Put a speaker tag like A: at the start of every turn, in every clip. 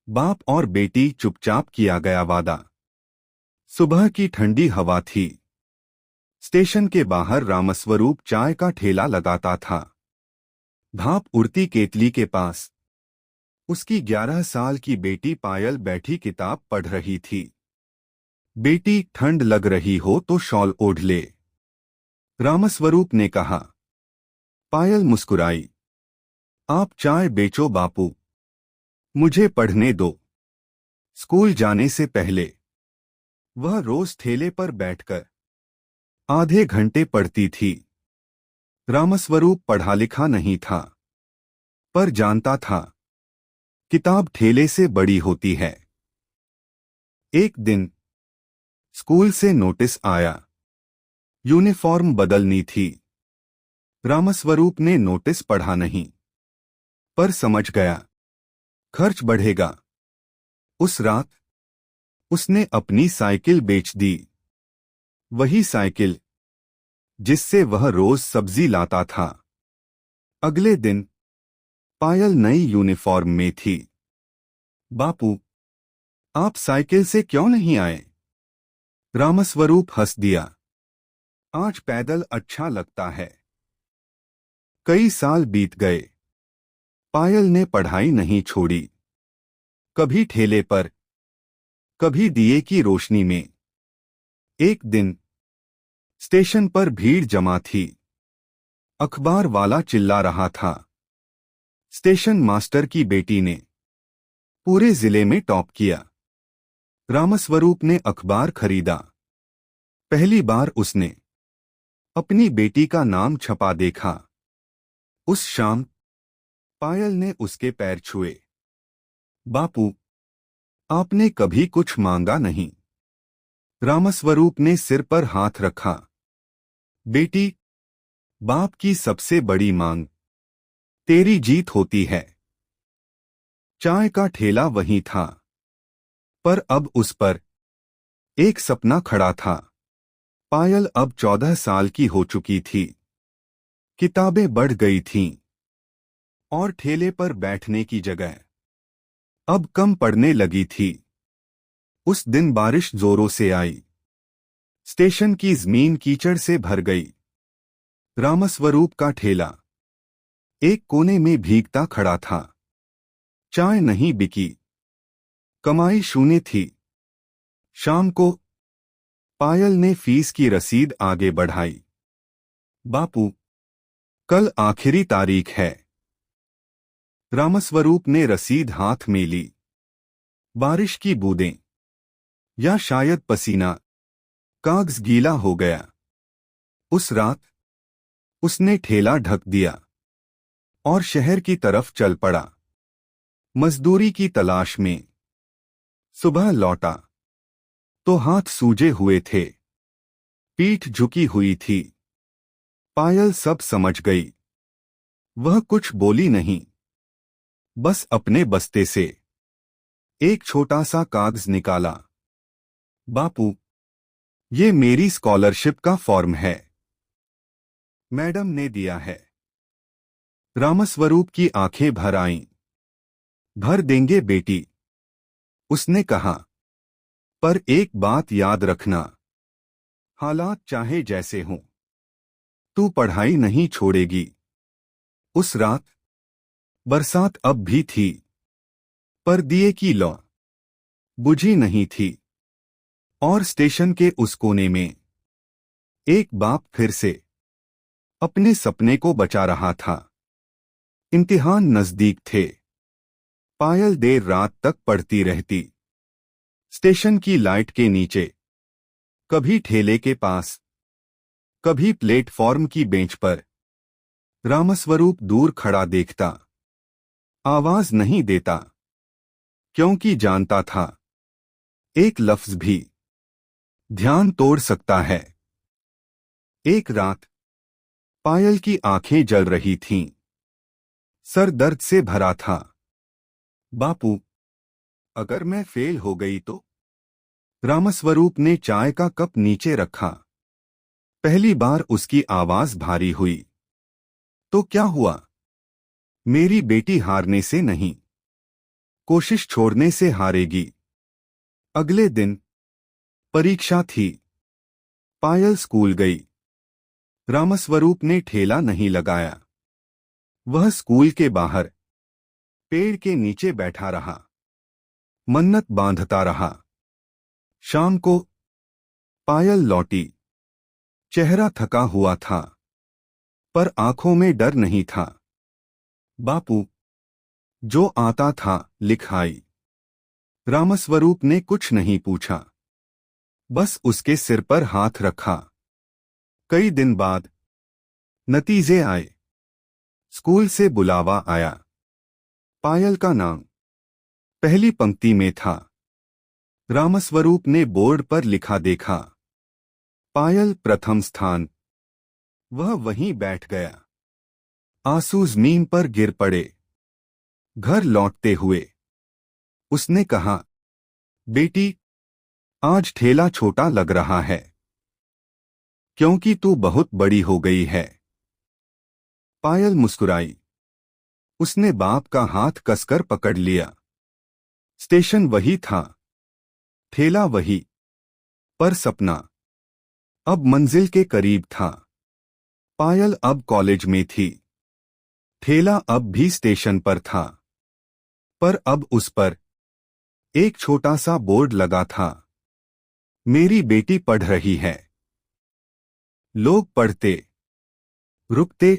A: बाप और बेटी चुपचाप किया गया वादा। सुबह की ठंडी हवा थी। स्टेशन के बाहर रामस्वरूप चाय का ठेला लगाता था। भाप उड़ती केतली के पास उसकी 11 साल की बेटी पायल बैठी किताब पढ़ रही थी। बेटी, ठंड लग रही हो तो शॉल ओढ़ ले, रामस्वरूप ने कहा। पायल मुस्कुराई। आप चाय बेचो बापू, मुझे पढ़ने दो। स्कूल जाने से पहले वह रोज ठेले पर बैठकर आधे घंटे पढ़ती थी। रामस्वरूप पढ़ा लिखा नहीं था, पर जानता था किताब ठेले से बड़ी होती है। एक दिन स्कूल से नोटिस आया, यूनिफॉर्म बदलनी थी। रामस्वरूप ने नोटिस पढ़ा नहीं, पर समझ गया खर्च बढ़ेगा। उस रात उसने अपनी साइकिल बेच दी, वही साइकिल जिससे वह रोज सब्जी लाता था। अगले दिन पायल नई यूनिफॉर्म में थी। बापू, आप साइकिल से क्यों नहीं आए? रामस्वरूप हंस दिया। आज पैदल अच्छा लगता है। कई साल बीत गए। पायल ने पढ़ाई नहीं छोड़ी, कभी ठेले पर, कभी दिए की रोशनी में। एक दिन स्टेशन पर भीड़ जमा थी। अखबार वाला चिल्ला रहा था, स्टेशन मास्टर की बेटी ने पूरे जिले में टॉप किया। रामस्वरूप ने अखबार खरीदा। पहली बार उसने अपनी बेटी का नाम छपा देखा। उस शाम पायल ने उसके पैर छुए। बापू, आपने कभी कुछ मांगा नहीं। रामस्वरूप ने सिर पर हाथ रखा। बेटी, बाप की सबसे बड़ी मांग तेरी जीत होती है। चाय का ठेला वहीं था, पर अब उस पर एक सपना खड़ा था। पायल अब 14 साल की हो चुकी थी। किताबें बढ़ गई थीं, और ठेले पर बैठने की जगह अब कम पड़ने लगी थी। उस दिन बारिश जोरों से आई। स्टेशन की जमीन कीचड़ से भर गई। रामस्वरूप का ठेला एक कोने में भीगता खड़ा था। चाय नहीं बिकी, कमाई शून्य थी। शाम को पायल ने फीस की रसीद आगे बढ़ाई। बापू, कल आखिरी तारीख है। रामस्वरूप ने रसीद हाथ में ली। बारिश की बूंदें, या शायद पसीना, कागज गीला हो गया। उस रात उसने ठेला ढक दिया और शहर की तरफ चल पड़ा, मजदूरी की तलाश में। सुबह लौटा तो हाथ सूजे हुए थे, पीठ झुकी हुई थी। पायल सब समझ गई। वह कुछ बोली नहीं, बस अपने बस्ते से एक छोटा सा कागज निकाला। बापू, ये मेरी स्कॉलरशिप का फॉर्म है, मैडम ने दिया है। रामस्वरूप की आंखें भर आईं। भर देंगे बेटी, उसने कहा, पर एक बात याद रखना, हालात चाहे जैसे हों, तू पढ़ाई नहीं छोड़ेगी। उस रात बरसात अब भी थी, पर दिए की लौ बुझी नहीं थी। और स्टेशन के उस कोने में एक बाप फिर से अपने सपने को बचा रहा था। इम्तिहान नजदीक थे। पायल देर रात तक पढ़ती रहती। स्टेशन की लाइट के नीचे, कभी ठेले के पास, कभी प्लेटफॉर्म की बेंच पर। रामस्वरूप दूर खड़ा देखता, आवाज नहीं देता, क्योंकि जानता था एक लफ्ज भी ध्यान तोड़ सकता है। एक रात पायल की आंखें जल रही थीं, सर दर्द से भरा था। बापू, अगर मैं फेल हो गई तो? रामस्वरूप ने चाय का कप नीचे रखा। पहली बार उसकी आवाज भारी हुई। तो क्या हुआ? मेरी बेटी हारने से नहीं, कोशिश छोड़ने से हारेगी। अगले दिन परीक्षा थी। पायल स्कूल गई। रामस्वरूप ने ठेला नहीं लगाया। वह स्कूल के बाहर पेड़ के नीचे बैठा रहा, मन्नत बांधता रहा। शाम को पायल लौटी। चेहरा थका हुआ था, पर आंखों में डर नहीं था। बापू, जो आता था लिख आई। रामस्वरूप ने कुछ नहीं पूछा, बस उसके सिर पर हाथ रखा। कई दिन बाद नतीजे आए। स्कूल से बुलावा आया। पायल का नाम पहली पंक्ति में था। रामस्वरूप ने बोर्ड पर लिखा देखा, पायल प्रथम स्थान। वह वहीं बैठ गया। आंसू जमीन पर गिर पड़े। घर लौटते हुए उसने कहा, बेटी, आज ठेला छोटा लग रहा है, क्योंकि तू बहुत बड़ी हो गई है। पायल मुस्कुराई। उसने बाप का हाथ कसकर पकड़ लिया। स्टेशन वही था, ठेला वही, पर सपना अब मंजिल के करीब था। पायल अब कॉलेज में थी। ठेला अब भी स्टेशन पर था, पर अब उस पर एक छोटा सा बोर्ड लगा था, मेरी बेटी पढ़ रही है। लोग पढ़ते, रुकते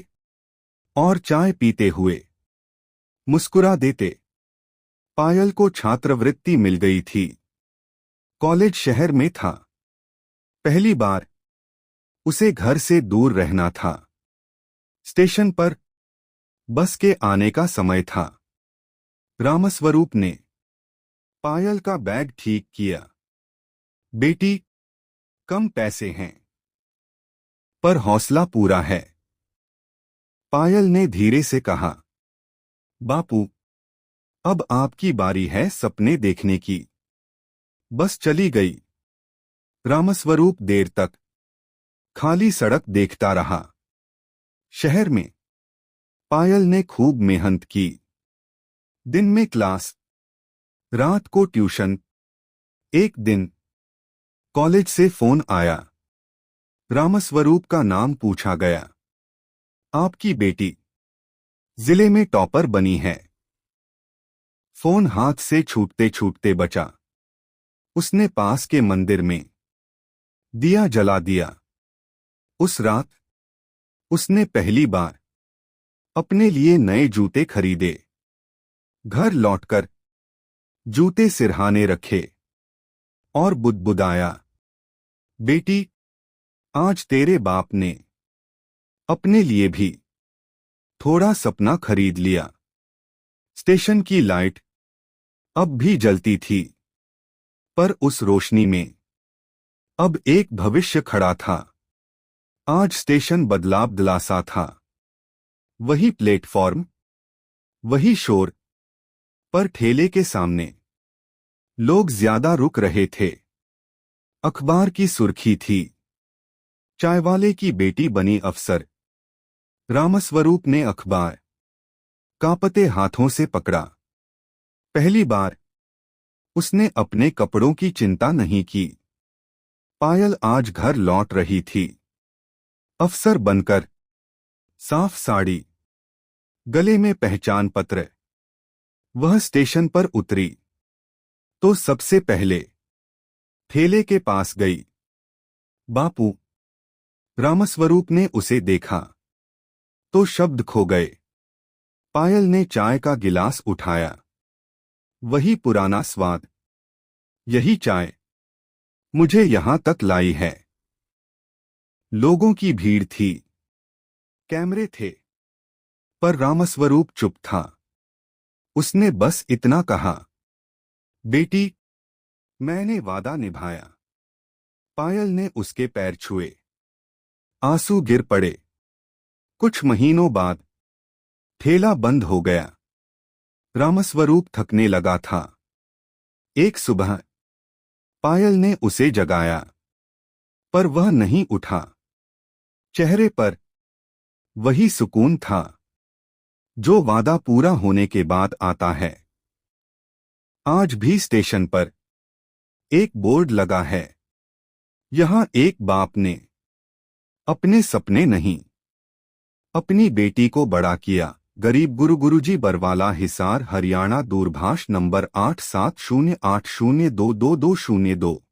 A: और चाय पीते हुए मुस्कुरा देते। पायल को छात्रवृत्ति मिल गई थी। कॉलेज शहर में था। पहली बार उसे घर से दूर रहना था। स्टेशन पर बस के आने का समय था। रामस्वरूप ने पायल का बैग ठीक किया। बेटी, कम पैसे हैं, पर हौसला पूरा है। पायल ने धीरे से कहा, बापू, अब आपकी बारी है सपने देखने की। बस चली गई। रामस्वरूप देर तक खाली सड़क देखता रहा। शहर में पायल ने खूब मेहनत की। दिन में क्लास, रात को ट्यूशन। एक दिन कॉलेज से फोन आया। रामस्वरूप का नाम पूछा गया। आपकी बेटी जिले में टॉपर बनी है। फोन हाथ से छूटते छूटते बचा। उसने पास के मंदिर में दिया जला दिया। उस रात उसने पहली बार अपने लिए नए जूते खरीदे। घर लौटकर जूते सिरहाने रखे और बुदबुदाया, बेटी, आज तेरे बाप ने अपने लिए भी थोड़ा सपना खरीद लिया। स्टेशन की लाइट अब भी जलती थी, पर उस रोशनी में अब एक भविष्य खड़ा था। आज स्टेशन बदलाव दिलासा था। वही प्लेटफॉर्म, वही शोर, पर ठेले के सामने लोग ज्यादा रुक रहे थे। अखबार की सुर्खी थी, चायवाले की बेटी बनी अफसर। रामस्वरूप ने अखबार कांपते हाथों से पकड़ा। पहली बार उसने अपने कपड़ों की चिंता नहीं की। पायल आज घर लौट रही थी, अफसर बनकर। साफ साड़ी, गले में पहचान पत्र। वह स्टेशन पर उतरी तो सबसे पहले ठेले के पास गई। बापू, रामस्वरूप ने उसे देखा तो शब्द खो गए। पायल ने चाय का गिलास उठाया। वही पुराना स्वाद, यही चाय मुझे यहां तक लाई है। लोगों की भीड़ थी, कैमरे थे, पर रामस्वरूप चुप था। उसने बस इतना कहा, बेटी, मैंने वादा निभाया। पायल ने उसके पैर छुए। आंसू गिर पड़े। कुछ महीनों बाद ठेला बंद हो गया। रामस्वरूप थकने लगा था। एक सुबह पायल ने उसे जगाया, पर वह नहीं उठा। चेहरे पर वही सुकून था जो वादा पूरा होने के बाद आता है। आज भी स्टेशन पर एक बोर्ड लगा है। यहाँ एक बाप ने अपने सपने नहीं, अपनी बेटी को बड़ा किया। गरीब गुरुजी बरवाला, हिसार, हरियाणा। दूरभाष नंबर 8708022202।